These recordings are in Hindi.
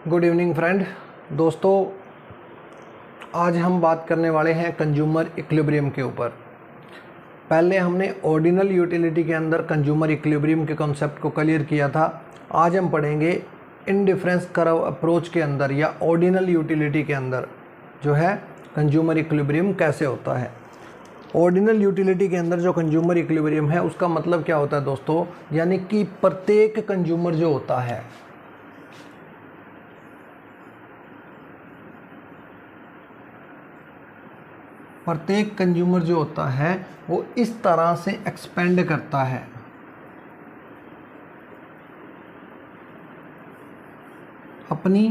Good evening friend. दोस्तों, आज हम बात करने वाले हैं कंज्यूमर इक्विलिब्रियम के ऊपर। पहले हमने ऑर्डिनल यूटिलिटी के अंदर कंज्यूमर इक्विलिब्रियम के कॉन्सेप्ट को क्लियर किया था। आज हम पढ़ेंगे इंडिफरेंस कर्व अप्रोच के अंदर या ऑर्डिनल यूटिलिटी के अंदर जो है कंज्यूमर इक्विलिब्रियम कैसे होता है। ऑर्डिनल यूटिलिटी के अंदर जो कंज्यूमर इक्विलिब्रियम है उसका मतलब क्या होता है दोस्तों, यानी कि प्रत्येक कंज्यूमर जो होता है वो इस तरह से एक्सपेंड करता है अपनी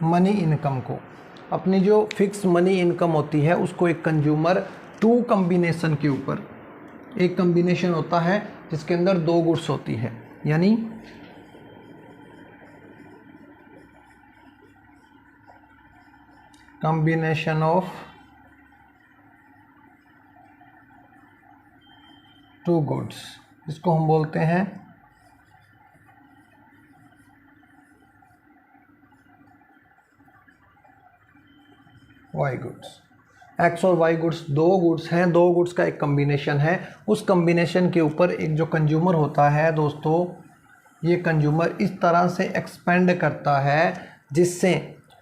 मनी इनकम को। अपनी जो फिक्स मनी इनकम होती है उसको एक कंज्यूमर टू कॉम्बिनेशन के ऊपर, एक कॉम्बिनेशन होता है जिसके अंदर दो गुड्स होती है, यानी कॉम्बिनेशन ऑफ टू गुड्स, इसको हम बोलते हैं वाई गुड्स। एक्स और वाई गुड्स दो गुड्स हैं, दो गुड्स का एक कॉम्बिनेशन है। उस कॉम्बिनेशन के ऊपर एक जो कंज्यूमर होता है दोस्तों, ये कंज्यूमर इस तरह से एक्सपेंड करता है जिससे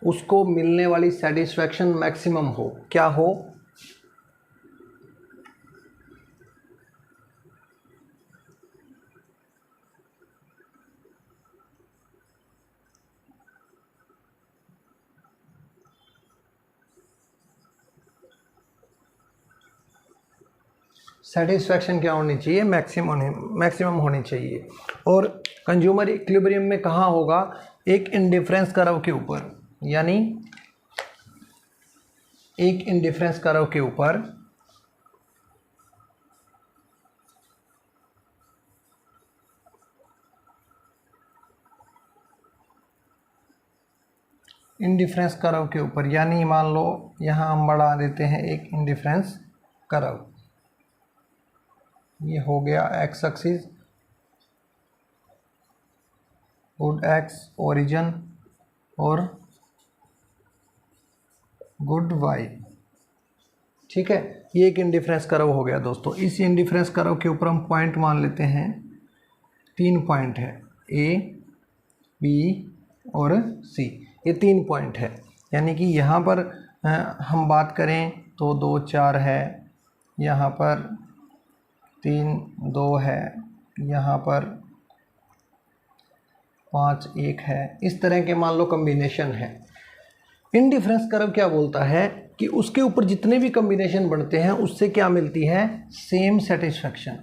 उसको मिलने वाली सेटिस्फैक्शन मैक्सिमम हो। क्या हो? सेटिस्फैक्शन क्या होनी चाहिए? मैक्सिमम होनी चाहिए। और कंज्यूमर इक्विलिब्रियम में कहाँ होगा? एक इंडिफरेंस कर्व के ऊपर, यानी एक इंडिफरेंस कर्व के ऊपर यानी मान लो यहाँ हम बढ़ा देते हैं एक इंडिफरेंस कर्व। ये हो गया x axis, good x origin और गुड वाई। ठीक है, ये एक इंडिफरेंस कर्व हो गया दोस्तों। इस इंडिफरेंस कर्व के ऊपर हम पॉइंट मान लेते हैं, 3 पॉइंट है, ए बी और सी, ये 3 पॉइंट है। यानी कि यहाँ पर हम बात करें तो 2 4 है, यहाँ पर 3 2 है, यहाँ पर 5 1 है। इस तरह के मान लो कॉम्बिनेशन है। इंडिफरेंस कर्व क्या बोलता है कि उसके ऊपर जितने भी कॉम्बिनेशन बनते हैं उससे क्या मिलती है? Same satisfaction.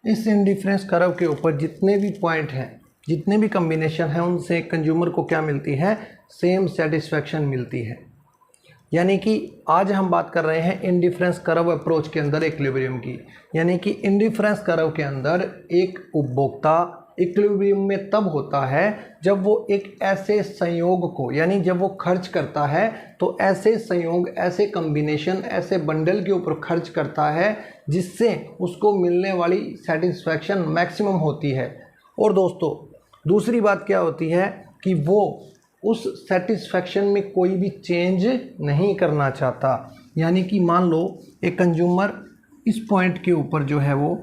इस इंडिफरेंस कर्व के ऊपर जितने भी पॉइंट हैं, जितने भी कॉम्बिनेशन हैं, उनसे कंज्यूमर को क्या मिलती है? सेम सेटिस्फैक्शन मिलती है। यानी कि आज हम बात कर रहे हैं इंडिफरेंस कर्व अप्रोच के अंदर इक्विलिब्रियम की। यानी कि इंडिफरेंस कर्व के अंदर एक उपभोक्ता इक्विलिब्रियम में तब होता है जब वो एक ऐसे संयोग को, यानी जब वो खर्च करता है तो ऐसे संयोग, ऐसे कॉम्बिनेशन, ऐसे बंडल के ऊपर खर्च करता है जिससे उसको मिलने वाली सेटिस्फैक्शन मैक्सिमम होती है। और दोस्तों, दूसरी बात क्या होती है कि वो उस सेटिस्फैक्शन में कोई भी चेंज नहीं करना चाहता। यानी कि मान लो एक कंज्यूमर इस पॉइंट के ऊपर जो है वो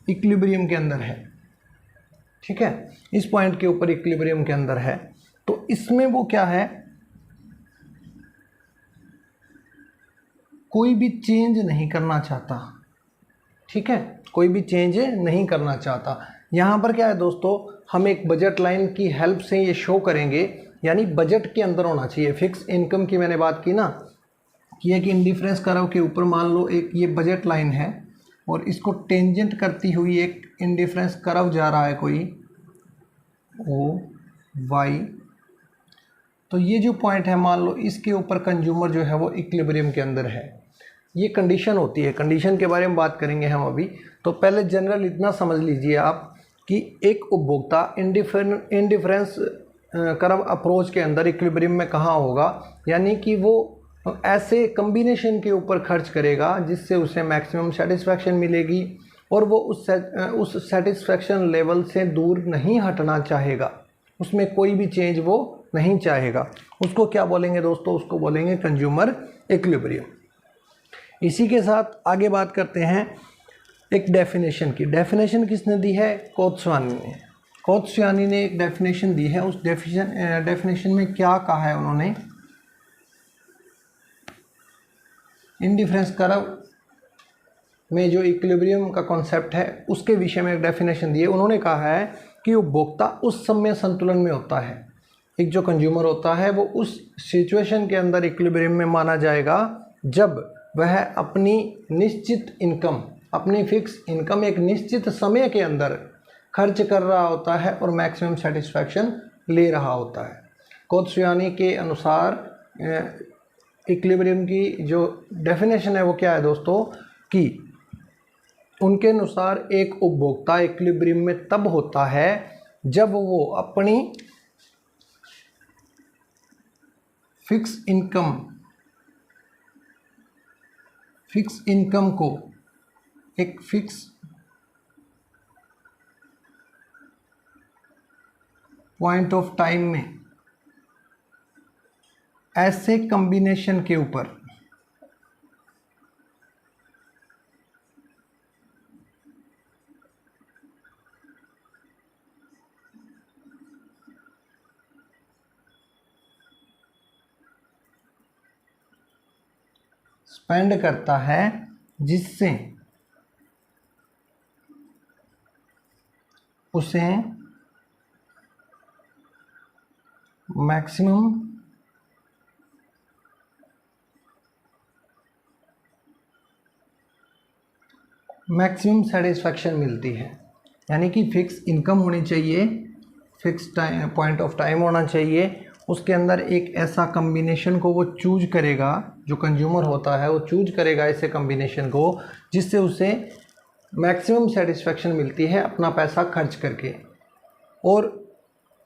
इक्विलिब्रियम के अंदर है, ठीक है, इस पॉइंट के ऊपर इक्विलिब्रियम के अंदर है, तो इसमें वो क्या है? कोई भी चेंज नहीं करना चाहता। ठीक है, कोई भी चेंज नहीं करना चाहता। यहाँ पर क्या है दोस्तों, हम एक बजट लाइन की हेल्प से ये शो करेंगे, यानी बजट के अंदर होना चाहिए। फिक्स इनकम की मैंने बात की ना, कि एक इंडिफरेंस कर्व के ऊपर मान लो एक ये बजट लाइन है और इसको टेंजेंट करती हुई एक इंडिफरेंस कर्व जा रहा है कोई ओ वाई। तो ये जो पॉइंट है मान लो इसके ऊपर कंज्यूमर जो है वो इक्विलिब्रियम के अंदर है। ये कंडीशन होती है, कंडीशन के बारे में बात करेंगे हम अभी। तो पहले जनरल इतना समझ लीजिए आप कि एक उपभोक्ता इंडिफरेंस कर्व अप्रोच के अंदर इक्विलिब्रियम में कहाँ होगा, यानी कि वो ऐसे कम्बिनेशन के ऊपर खर्च करेगा जिससे उसे मैक्सिमम सेटिस्फैक्शन मिलेगी और वो उस सेटिस्फैक्शन लेवल से दूर नहीं हटना चाहेगा, उसमें कोई भी चेंज वो नहीं चाहेगा। उसको क्या बोलेंगे दोस्तों? उसको बोलेंगे कंज्यूमर इक्विलिब्रियम। इसी के साथ आगे बात करते हैं एक डेफिनेशन की। डेफिनेशन किसने दी है? कोत्स्वानी ने। कोत्स्वानी ने एक डेफिनेशन दी है। उस डेफिनेशन में क्या कहा है उन्होंने? इंडिफरेंस कर्व में जो इक्विलिब्रियम का कॉन्सेप्ट है उसके विषय में एक डेफिनेशन दी है। उन्होंने कहा है कि उपभोक्ता उस समय संतुलन में होता है, एक जो कंज्यूमर होता है वो उस सिचुएशन के अंदर इक्विलिब्रियम में माना जाएगा जब वह अपनी निश्चित इनकम, अपनी फिक्स इनकम एक निश्चित समय के अंदर खर्च कर रहा होता है और मैक्सिमम सेटिस्फैक्शन ले रहा होता है। कोत्स्वानी के अनुसार इक्विलिब्रियम की जो डेफिनेशन है वो क्या है दोस्तों? कि उनके अनुसार एक उपभोक्ता इक्विलिब्रियम में तब होता है जब वो अपनी फिक्स इनकम को एक फिक्स पॉइंट ऑफ टाइम में ऐसे कॉम्बिनेशन के ऊपर स्पेंड करता है जिससे उसे मैक्सिमम सेटिस्फैक्शन मिलती है। यानी कि फिक्स इनकम होनी चाहिए, fix time point of time होना चाहिए, उसके अंदर एक ऐसा कम्बिनेशन को वो चूज करेगा, जो कंज्यूमर होता है वो चूज करेगा ऐसे कम्बिनेशन को जिससे उसे मैक्सिमम सेटिस्फैक्शन मिलती है अपना पैसा खर्च करके। और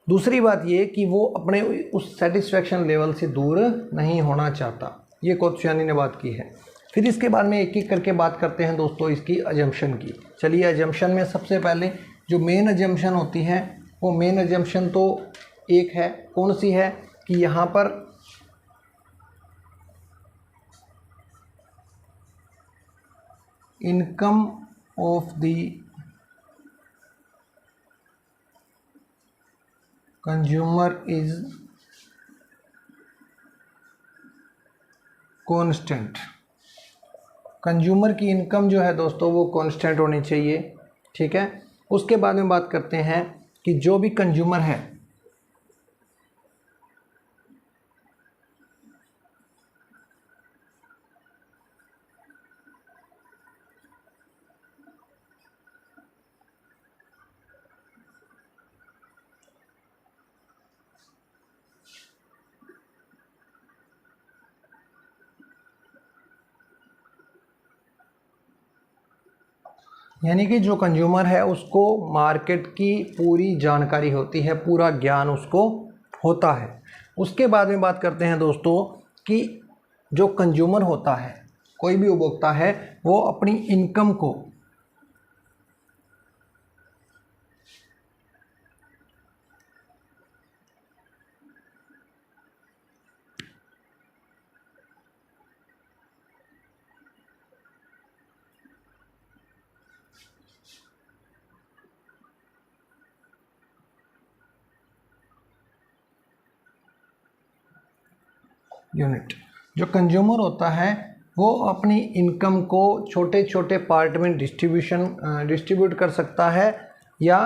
दूसरी बात ये कि वो अपने उस सेटिस्फैक्शन लेवल से दूर नहीं होना चाहता। ये कोत्स्वानी ने बात की है। फिर इसके बाद में एक एक करके बात करते हैं दोस्तों इसकी अजम्पशन की। चलिए, अजम्पशन में सबसे पहले जो मेन अजम्पशन होती है वो मेन अजम्पशन तो एक है, कौन सी है? कि यहाँ पर income of the consumer is constant. Consumer की इनकम जो है दोस्तों वो कांस्टेंट होनी चाहिए, ठीक है। उसके बाद में बात करते हैं कि जो भी कंज्यूमर है यानी कि जो कंज्यूमर है उसको मार्केट की पूरी जानकारी होती है, पूरा ज्ञान उसको होता है। उसके बाद में बात करते हैं दोस्तों कि जो कंज्यूमर होता है, कोई भी उपभोक्ता है, वो अपनी इनकम को यूनिट, जो कंज्यूमर होता है वो अपनी इनकम को छोटे छोटे पार्ट में डिस्ट्रीब्यूट कर सकता है या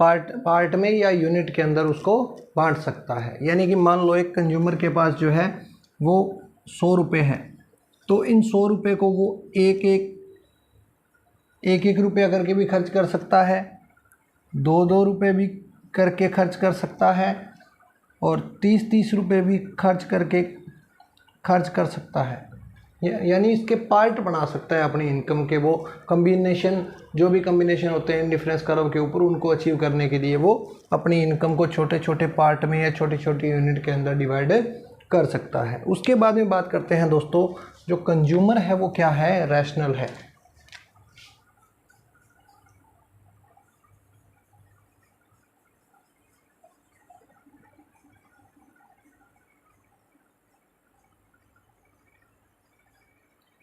पार्ट में या यूनिट के अंदर उसको बांट सकता है। यानी कि मान लो एक कंज्यूमर के पास जो है वो 100 रुपये है, तो इन 100 रुपये को वो एक रुपया करके भी खर्च कर सकता है, 2 रुपये भी करके खर्च कर सकता है और 30 रुपये भी खर्च कर सकता है। यानी इसके पार्ट बना सकता है अपनी इनकम के। वो कम्बिनेशन, जो भी कम्बिनेशन होते हैं इंडिफरेंस कर्व के ऊपर, उनको अचीव करने के लिए वो अपनी इनकम को छोटे छोटे पार्ट में या छोटी छोटी यूनिट के अंदर डिवाइड कर सकता है। उसके बाद में बात करते हैं दोस्तों, जो कंज्यूमर है वो क्या है, रैशनल है।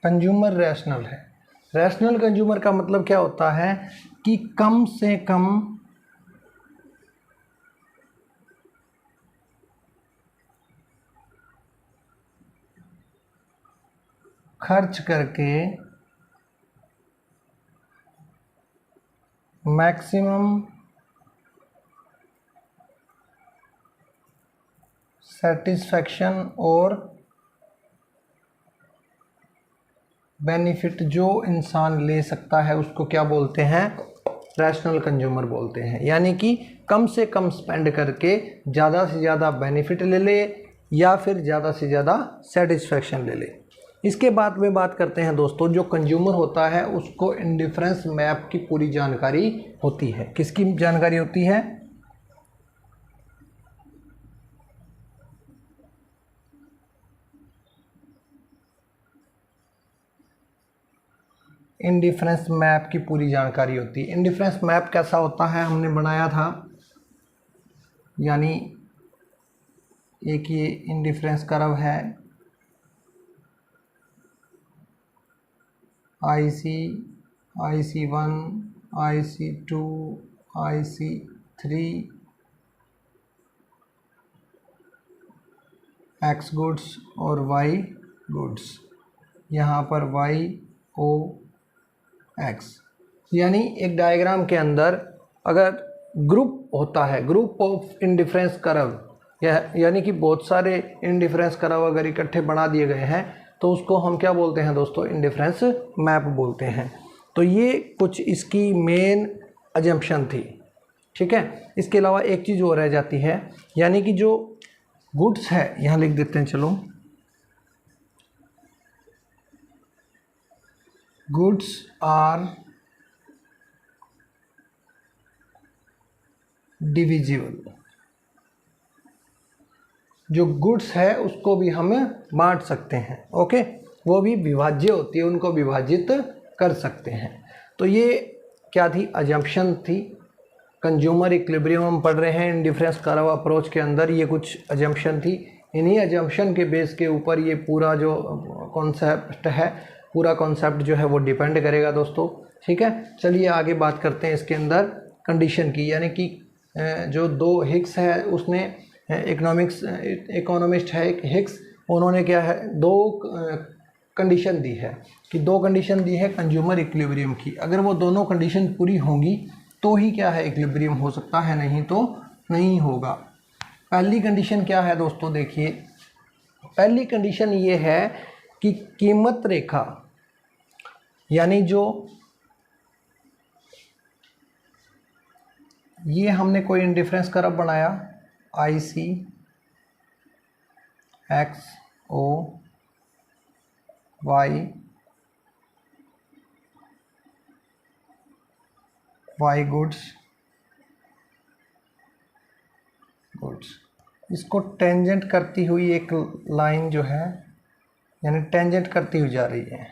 कंज्यूमर रैशनल है। रैशनल कंज्यूमर का मतलब क्या होता है कि कम से कम खर्च करके मैक्सिमम सेटिस्फैक्शन और बेनिफिट जो इंसान ले सकता है उसको क्या बोलते हैं, रैशनल कंज्यूमर बोलते हैं। यानी कि कम से कम स्पेंड करके ज़्यादा से ज़्यादा बेनिफिट ले ले या फिर ज़्यादा से ज़्यादा सेटिस्फैक्शन ले ले। इसके बाद में बात करते हैं दोस्तों, जो कंज्यूमर होता है उसको इंडिफरेंस मैप की पूरी जानकारी होती है। किसकी जानकारी होती है, इंडिफरेंस मैप की पूरी जानकारी होती है। इंडिफरेंस मैप कैसा होता है, हमने बनाया था, यानी एक ये इंडिफरेंस कर्व है, IC1, IC2, IC3, X goods और Y गुड्स, यहाँ पर YOX। यानी एक डायग्राम के अंदर अगर ग्रुप होता है, ग्रुप ऑफ इंडिफरेंस कर्व, यानी कि बहुत सारे इंडिफरेंस कर्व अगर इकट्ठे बना दिए गए हैं तो उसको हम क्या बोलते हैं दोस्तों, इंडिफरेंस मैप बोलते हैं। तो ये कुछ इसकी मेन अजम्पशन थी, ठीक है। इसके अलावा एक चीज़ और रह जाती है, यानी कि जो गुड्स है, यहाँ लिख देते हैं, चलो, गुड्स आर डिविजिबल। जो गुड्स है उसको भी हम बांट सकते हैं, ओके, वो भी विभाज्य होती है, उनको विभाजित कर सकते हैं। तो ये क्या थी, अजम्पशन थी। कंज्यूमर इक्विलिब्रियम हम पढ़ रहे हैं इंडिफरेंस कर्व अप्रोच के अंदर, ये कुछ अजम्पशन थी। इन्हीं अजम्पशन के बेस के ऊपर ये पूरा जो कॉन्सेप्ट है, पूरा कॉन्सेप्ट जो है वो डिपेंड करेगा दोस्तों, ठीक है। चलिए आगे बात करते हैं इसके अंदर कंडीशन की, यानी कि जो दो हिक्स है, उसने इकोनॉमिस्ट है एक हिक्स, उन्होंने क्या है, दो कंडीशन दी है, कि दो कंडीशन दी है कंज्यूमर इक्विलिब्रियम की। अगर वो दोनों कंडीशन पूरी होंगी तो ही क्या है, इक्विलिब्रियम हो सकता है, नहीं तो नहीं होगा। पहली कंडीशन क्या है दोस्तों, देखिए, पहली कंडीशन ये है कि कीमत रेखा, यानी जो ये हमने कोई इंडिफरेंस कर्व बनाया, IC XO Y गुड्स, इसको टेंजेंट करती हुई एक लाइन जो है, यानी टेंजेंट करती हुई जा रही है,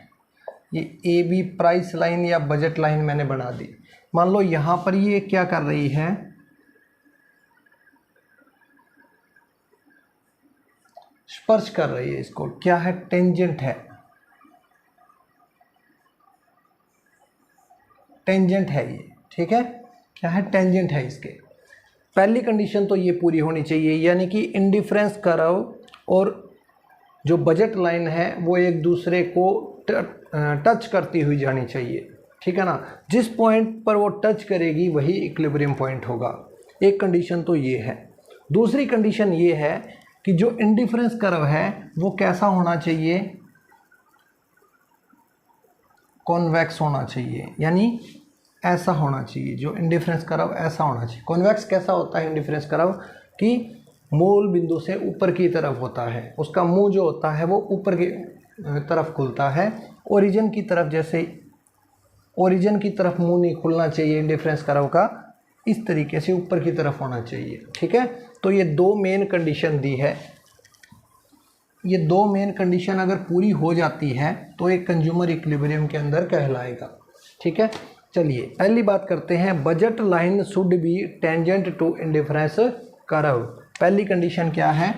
ये AB प्राइस लाइन या बजट लाइन मैंने बना दी। मान लो यहाँ पर ये क्या कर रही है, स्पर्श कर रही है इसको, क्या है, टेंजेंट है, टेंजेंट है ये, ठीक है, क्या है, टेंजेंट है इसके। पहली कंडीशन तो ये पूरी होनी चाहिए, यानी कि इंडिफरेंस कर्व और जो बजट लाइन है वो एक दूसरे को टच करती हुई जानी चाहिए, ठीक है ना। जिस पॉइंट पर वो टच करेगी वही इक्विलिब्रियम पॉइंट होगा। एक कंडीशन तो ये है। दूसरी कंडीशन ये है कि जो इंडिफरेंस कर्व है वो कैसा होना चाहिए, कॉन्वेक्स होना चाहिए, यानी ऐसा होना चाहिए। जो इंडिफरेंस कर्व ऐसा होना चाहिए। कॉन्वेक्स कैसा होता है इंडिफरेंस कर्व, कि मूल बिंदु से ऊपर की तरफ होता है, उसका मुंह जो होता है वो ऊपर की तरफ खुलता है, ओरिजिन की तरफ, जैसे ओरिजिन की तरफ मुंह नहीं खुलना चाहिए इंडिफरेंस कर्व का, इस तरीके से ऊपर की तरफ होना चाहिए। ठीक है, तो ये दो मेन कंडीशन दी है। ये दो मेन कंडीशन अगर पूरी हो जाती है तो एक कंज्यूमर इक्विलिब्रियम के अंदर कहलाएगा। ठीक है, चलिए पहली बात करते हैं, budget line should be tangent to indifference curve. पहली कंडीशन क्या है?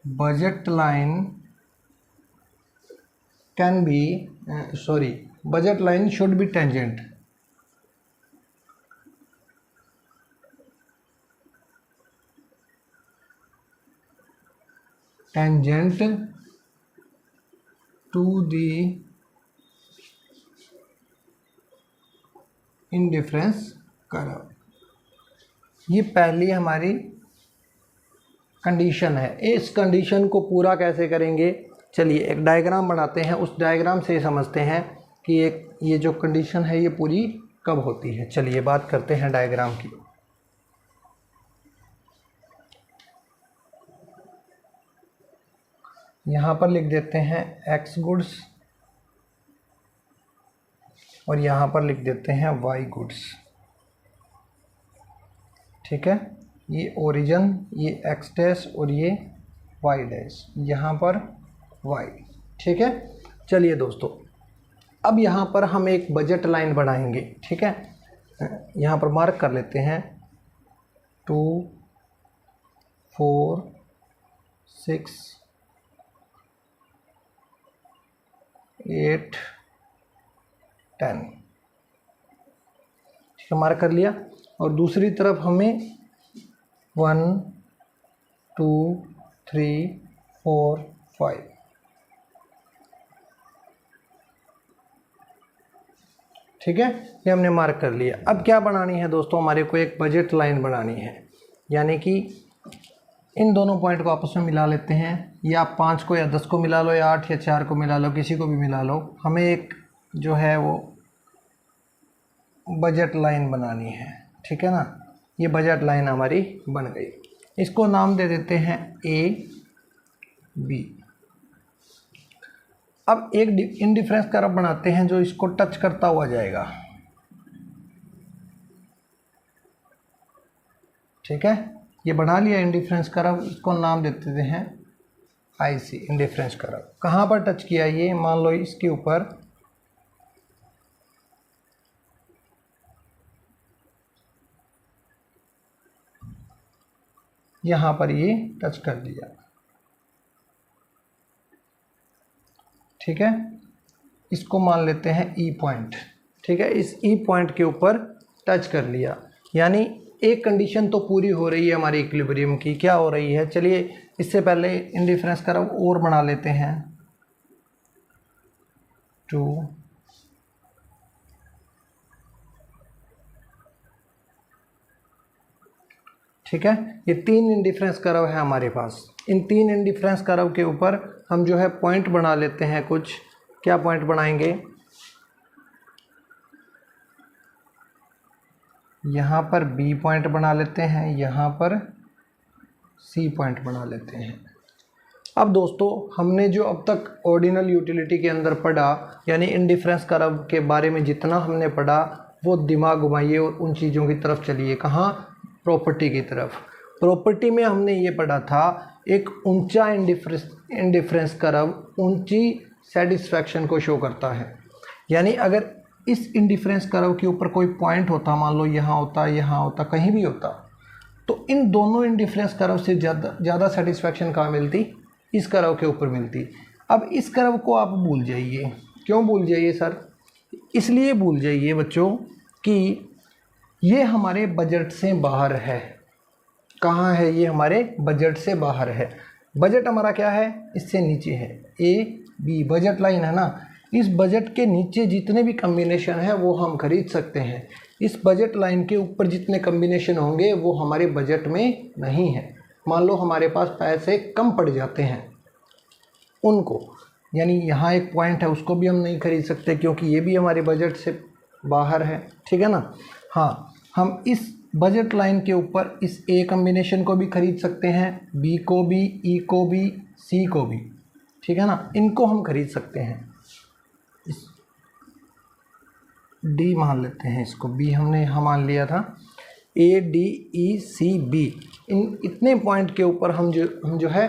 Budget line can be budget line should be tangent to the indifference curve. ये पहली हमारी कंडीशन है। इस कंडीशन को पूरा कैसे करेंगे? चलिए एक डायग्राम बनाते हैं, उस डायग्राम से समझते हैं कि ये जो कंडीशन है ये पूरी कब होती है। चलिए बात करते हैं डायग्राम की। यहाँ पर लिख देते हैं एक्स गुड्स और यहाँ पर लिख देते हैं वाई गुड्स। ठीक है, ये ओरिजिन, ये एक्स डैश और ये वाई डैश, यहाँ पर वाई। ठीक है, चलिए दोस्तों अब यहाँ पर हम एक बजट लाइन बनाएंगे। ठीक है, यहाँ पर मार्क कर लेते हैं 2, 4, 6, 8, 10। ठीक है, मार्क कर लिया। और दूसरी तरफ हमें 1, 2, 3, 4, 5। ठीक है, ये हमने मार्क कर लिया। अब क्या बनानी है दोस्तों? हमारे को एक बजट लाइन बनानी है, यानी कि इन दोनों पॉइंट को आपस में मिला लेते हैं, या 5 को या 10 को मिला लो, या 8 या 4 को मिला लो, किसी को भी मिला लो। हमें एक जो है वो बजट लाइन बनानी है। ठीक है ना, ये बजट लाइन हमारी बन गई। इसको नाम दे देते हैं ए बी। अब एक इंडिफरेंस कर्व बनाते हैं जो इसको टच करता हुआ जाएगा। ठीक है, ये बना लिया इंडिफरेंस कर्व, इसको नाम दे देते हैं आई सी, इंडिफरेंस कर्व। कहाँ पर टच किया? ये मान लो इसके ऊपर यहाँ पर ये टच कर दिया। ठीक है, इसको मान लेते हैं ई पॉइंट। ठीक है, इस ई पॉइंट के ऊपर टच कर लिया, यानी एक कंडीशन तो पूरी हो रही है हमारी इक्विलिब्रियम की। क्या हो रही है? चलिए इससे पहले इंडिफरेंस कर्व और बना लेते हैं 2, ठीक है, ये 3 इंडिफरेंस कर्व है हमारे पास। इन 3 इंडिफरेंस कर्व के ऊपर हम जो है पॉइंट बना लेते हैं कुछ। क्या पॉइंट बनाएंगे? यहाँ पर बी पॉइंट बना लेते हैं, यहाँ पर सी पॉइंट बना लेते हैं। अब दोस्तों हमने जो अब तक ऑर्डिनल यूटिलिटी के अंदर पढ़ा, यानी इंडिफरेंस कर्व के बारे में जितना हमने पढ़ा, वो दिमाग घुमाइए और उन चीज़ों की तरफ चलिए। कहाँ? प्रॉपर्टी की तरफ। प्रॉपर्टी में हमने ये पढ़ा था, एक ऊंचा इंडिफरेंस कर्व ऊंची सेटिस्फैक्शन को शो करता है। यानी अगर इस इंडिफरेंस कर्व के ऊपर कोई पॉइंट होता, मान लो यहाँ होता, यहाँ होता, कहीं भी होता, तो इन दोनों इंडिफरेंस कर्व से ज़्यादा सेटिस्फैक्शन कहाँ मिलती? इस कर्व के ऊपर मिलती। अब इस कर्व को आप भूल जाइए। क्यों भूल जाइए सर? इसलिए भूल जाइए बच्चों कि ये हमारे बजट से बाहर है। कहाँ है? ये हमारे बजट से बाहर है। बजट हमारा क्या है? इससे नीचे है, ए बी बजट लाइन है ना। इस बजट के नीचे जितने भी कम्बिनेशन है वो हम खरीद सकते हैं। इस बजट लाइन के ऊपर जितने कम्बिनेशन होंगे वो हमारे बजट में नहीं है। मान लो हमारे पास पैसे कम पड़ जाते हैं उनको, यानी यहाँ एक पॉइंट है, उसको भी हम नहीं खरीद सकते क्योंकि ये भी हमारे बजट से बाहर है। ठीक है ना। हाँ, हम इस बजट लाइन के ऊपर इस ए कम्बिनेशन को भी खरीद सकते हैं, बी को भी, ई को भी, सी को भी, ठीक है ना, इनको हम खरीद सकते हैं। इस डी मान लेते हैं, इसको बी हमने यहाँ मान लिया था, A D E C B, इन इतने पॉइंट के ऊपर हम जो है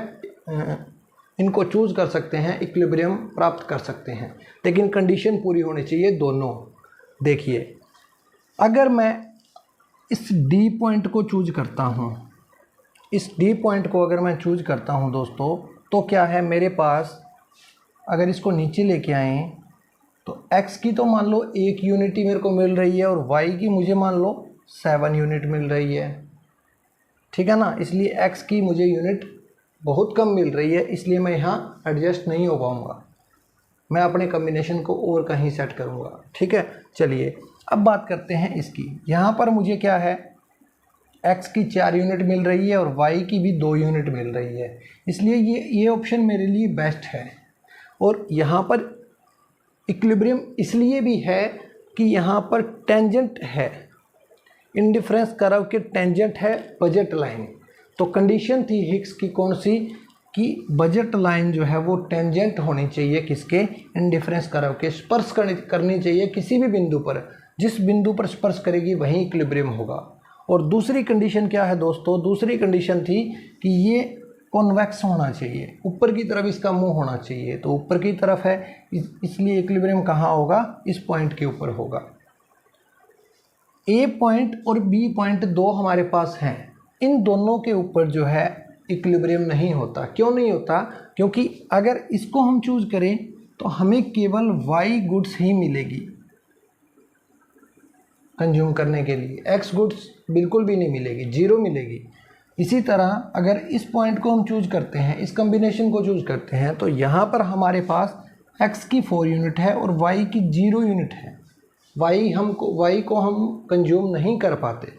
इनको चूज़ कर सकते हैं, इक्विलिब्रियम प्राप्त कर सकते हैं, लेकिन कंडीशन पूरी होनी चाहिए दोनों। देखिए, अगर मैं इस डी पॉइंट को चूज करता हूँ, इस डी पॉइंट को अगर मैं चूज करता हूँ दोस्तों, तो क्या है मेरे पास, अगर इसको नीचे लेके आएँ तो x की तो मान लो 1 यूनिट ही मेरे को मिल रही है और y की मुझे मान लो 7 यूनिट मिल रही है, ठीक है ना। इसलिए x की मुझे यूनिट बहुत कम मिल रही है, इसलिए मैं यहाँ एडजस्ट नहीं हो पाऊँगा, मैं अपने कम्बिनेशन को और कहीं सेट करूँगा, ठीक है। चलिए अब बात करते हैं इसकी। यहाँ पर मुझे क्या है, x की 4 यूनिट मिल रही है और y की भी 2 यूनिट मिल रही है, इसलिए ये ऑप्शन मेरे लिए बेस्ट है। और यहाँ पर इक्विलिब्रियम इसलिए भी है कि यहाँ पर टेंजेंट है, इंडिफरेंस कर्व के टेंजेंट है बजट लाइन। तो कंडीशन थी हिग्स की कौन सी, कि बजट लाइन जो है वो टेंजेंट होनी चाहिए किसके, इंडिफरेंस कर्व के, स्पर्श करनी चाहिए किसी भी बिंदु पर, जिस बिंदु पर स्पर्श करेगी वहीं इक्विलिब्रियम होगा। और दूसरी कंडीशन क्या है दोस्तों, दूसरी कंडीशन थी कि ये कॉन्वेक्स होना चाहिए, ऊपर की तरफ इसका मुंह होना चाहिए, तो ऊपर की तरफ है, इसलिए इक्विलिब्रियम कहाँ होगा, इस पॉइंट के ऊपर होगा। ए पॉइंट और बी पॉइंट दो हमारे पास हैं, इन दोनों के ऊपर जो है इक्विलिब्रियम नहीं होता। क्यों नहीं होता, क्योंकि अगर इसको हम चूज करें तो हमें केवल वाई गुड्स ही मिलेगी कंज्यूम करने के लिए, एक्स गुड्स बिल्कुल भी नहीं मिलेगी, जीरो मिलेगी। इसी तरह अगर इस पॉइंट को हम चूज करते हैं, इस कॉम्बिनेशन को चूज करते हैं, तो यहाँ पर हमारे पास x की 4 यूनिट है और y की 0 यूनिट है, y को हम कंज्यूम नहीं कर पाते,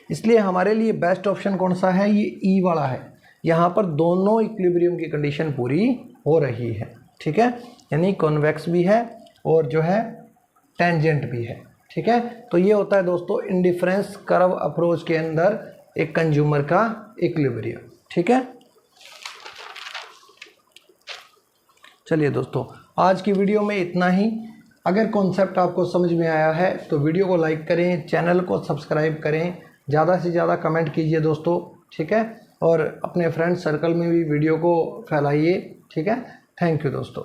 इसलिए हमारे लिए बेस्ट ऑप्शन कौन सा है, ये ई वाला है। यहाँ पर दोनों इक्विलिब्रियम की कंडीशन पूरी हो रही है, ठीक है, यानी कॉन्वेक्स भी है और जो है टेंजेंट भी है, ठीक है। तो ये होता है दोस्तों इंडिफरेंस कर्व अप्रोच के अंदर एक कंज्यूमर का इक्विलिब्रियम, ठीक है। चलिए दोस्तों, आज की वीडियो में इतना ही। अगर कॉन्सेप्ट आपको समझ में आया है तो वीडियो को लाइक करें, चैनल को सब्सक्राइब करें, ज़्यादा से ज़्यादा कमेंट कीजिए दोस्तों, ठीक है, और अपने फ्रेंड सर्कल में भी वीडियो को फैलाइए, ठीक है। थैंक यू दोस्तों।